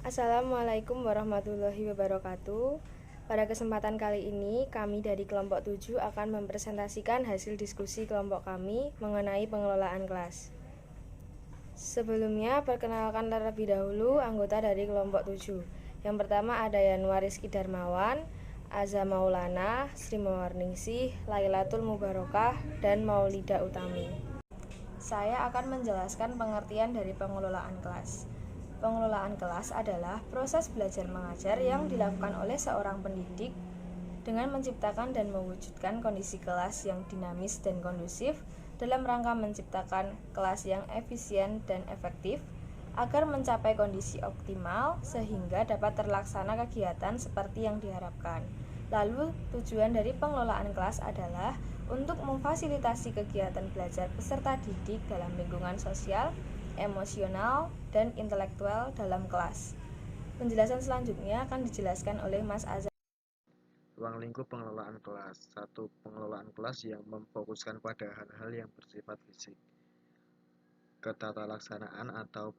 Assalamualaikum warahmatullahi wabarakatuh. Pada kesempatan kali ini, kami dari kelompok 7 akan mempresentasikan hasil diskusi kelompok kami mengenai pengelolaan kelas. Sebelumnya, perkenalkan terlebih dahulu anggota dari kelompok 7. Yang pertama ada Yanwar Rizky Darmawan, Aza Maulana, Sri Mawarningsih, Lailatul Mubarokah, dan Maulida Utami. Saya akan menjelaskan pengertian dari pengelolaan kelas. Pengelolaan kelas adalah proses belajar mengajar yang dilakukan oleh seorang pendidik dengan menciptakan dan mewujudkan kondisi kelas yang dinamis dan kondusif dalam rangka menciptakan kelas yang efisien dan efektif agar mencapai kondisi optimal sehingga dapat terlaksana kegiatan seperti yang diharapkan. Lalu, tujuan dari pengelolaan kelas adalah untuk memfasilitasi kegiatan belajar peserta didik dalam lingkungan sosial, emosional, dan intelektual dalam kelas. Penjelasan selanjutnya akan dijelaskan oleh Mas Azhar. Ruang lingkup pengelolaan kelas. 1. Pengelolaan kelas yang memfokuskan pada hal-hal yang bersifat fisik. Ketatalaksanaan atau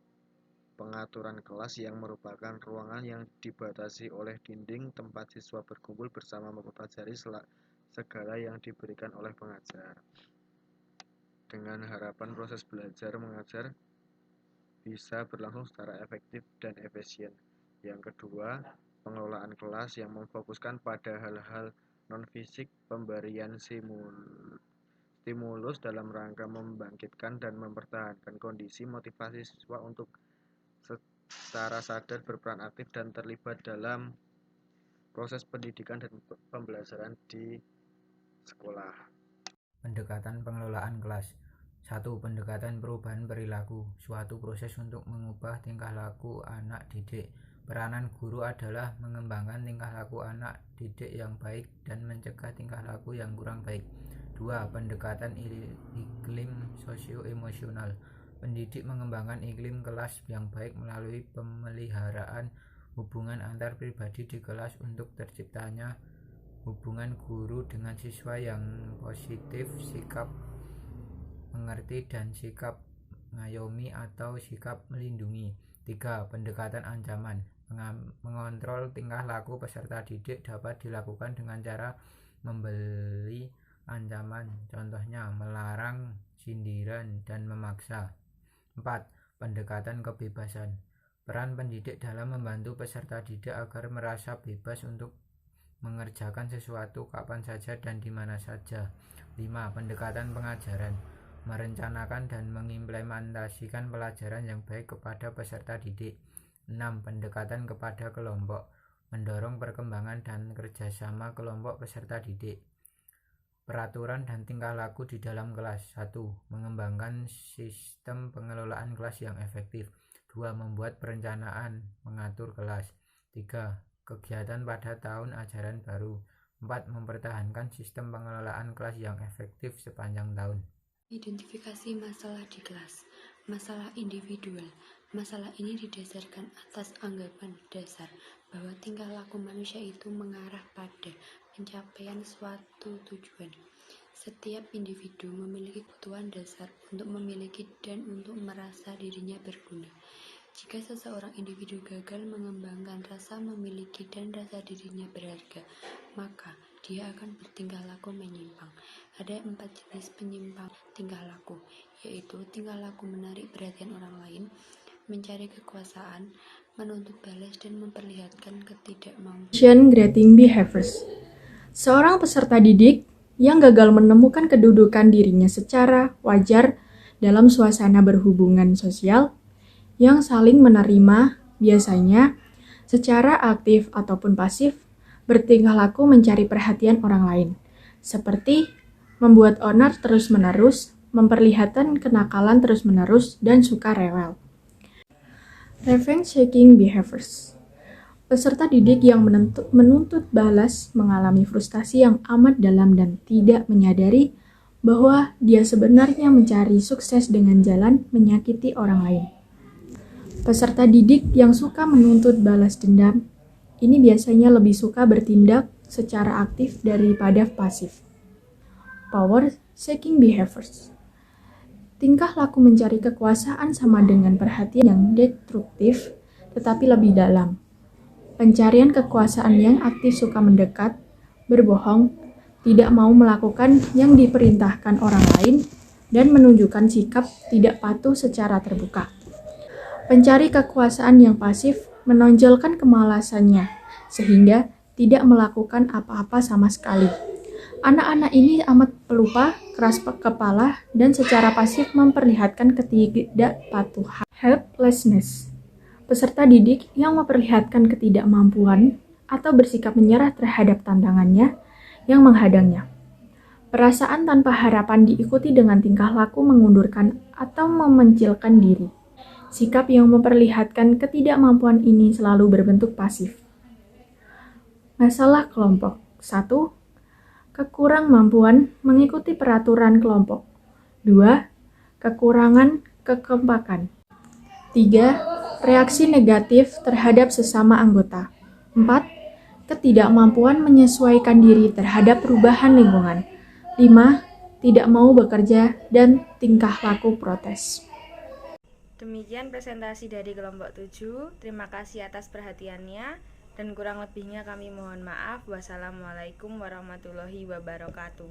pengaturan kelas yang merupakan ruangan yang dibatasi oleh dinding tempat siswa berkumpul bersama mempelajari segala yang diberikan oleh pengajar. Dengan harapan proses belajar mengajar bisa berlangsung secara efektif dan efisien. Yang kedua, pengelolaan kelas yang memfokuskan pada hal-hal non-fisik, pemberian stimulus dalam rangka membangkitkan dan mempertahankan kondisi motivasi siswa untuk secara sadar berperan aktif dan terlibat dalam proses pendidikan dan pembelajaran di sekolah. Pendekatan pengelolaan kelas. 1. Pendekatan perubahan perilaku, suatu proses untuk mengubah tingkah laku anak didik. Peranan guru adalah mengembangkan tingkah laku anak didik yang baik dan mencegah tingkah laku yang kurang baik. 2. Pendekatan iklim sosio-emosional. Pendidik mengembangkan iklim kelas yang baik melalui pemeliharaan hubungan antar pribadi di kelas untuk terciptanya hubungan guru dengan siswa yang positif, sikap mengerti dan sikap mengayomi atau sikap melindungi. 3. Pendekatan ancaman. Mengontrol tingkah laku peserta didik dapat dilakukan dengan cara memberi ancaman, contohnya melarang, sindiran, dan memaksa. 4. Pendekatan kebebasan. Peran pendidik dalam membantu peserta didik agar merasa bebas untuk mengerjakan sesuatu kapan saja dan di mana saja. 5. Pendekatan pengajaran. Merencanakan dan mengimplementasikan pelajaran yang baik kepada peserta didik. 6. Pendekatan kepada kelompok. Mendorong perkembangan dan kerjasama kelompok peserta didik. Peraturan dan tingkah laku di dalam kelas. 1. Mengembangkan sistem pengelolaan kelas yang efektif. 2. Membuat perencanaan mengatur kelas. 3. Kegiatan pada tahun ajaran baru. 4. Mempertahankan sistem pengelolaan kelas yang efektif sepanjang tahun. Identifikasi masalah di kelas. Masalah individual. Masalah ini didasarkan atas anggapan dasar bahwa tingkah laku manusia itu mengarah pada pencapaian suatu tujuan. Setiap individu memiliki kebutuhan dasar untuk memiliki dan untuk merasa dirinya berguna. Jika seseorang individu gagal mengembangkan rasa memiliki dan rasa dirinya berharga, maka dia akan bertingkah laku menyimpang. Ada 4 jenis penyimpang tingkah laku, yaitu tingkah laku menarik perhatian orang lain, mencari kekuasaan, menuntut balas, dan memperlihatkan ketidakmampuan. Grading behaviors. Seorang peserta didik yang gagal menemukan kedudukan dirinya secara wajar dalam suasana berhubungan sosial yang saling menerima, biasanya secara aktif ataupun pasif, bertingkah laku mencari perhatian orang lain, seperti membuat onar terus-menerus, memperlihatkan kenakalan terus-menerus, dan suka rewel. Revenge-seeking behaviors. Peserta didik yang menuntut balas mengalami frustasi yang amat dalam dan tidak menyadari bahwa dia sebenarnya mencari sukses dengan jalan menyakiti orang lain. Peserta didik yang suka menuntut balas dendam, ini biasanya lebih suka bertindak secara aktif daripada pasif. Power-seeking behaviors. Tingkah laku mencari kekuasaan sama dengan perhatian yang destruktif, tetapi lebih dalam. Pencarian kekuasaan yang aktif suka mendekat, berbohong, tidak mau melakukan yang diperintahkan orang lain, dan menunjukkan sikap tidak patuh secara terbuka. Pencari kekuasaan yang pasif menonjolkan kemalasannya, sehingga tidak melakukan apa-apa sama sekali. Anak-anak ini amat pelupa, keras kepala, dan secara pasif memperlihatkan ketidakpatuhan. Helplessness. Peserta didik yang memperlihatkan ketidakmampuan atau bersikap menyerah terhadap tantangannya yang menghadangnya. Perasaan tanpa harapan diikuti dengan tingkah laku mengundurkan atau memencilkan diri. Sikap yang memperlihatkan ketidakmampuan ini selalu berbentuk pasif. Masalah kelompok. 1. Kekurangmampuan mengikuti peraturan kelompok. 2. Kekurangan kekompakan. 3. Reaksi negatif terhadap sesama anggota. 4. Ketidakmampuan menyesuaikan diri terhadap perubahan lingkungan. 5. Tidak mau bekerja dan tingkah laku protes. Demikian presentasi dari kelompok 7. Terima kasih atas perhatiannya dan kurang lebihnya kami mohon maaf. Wassalamualaikum warahmatullahi wabarakatuh.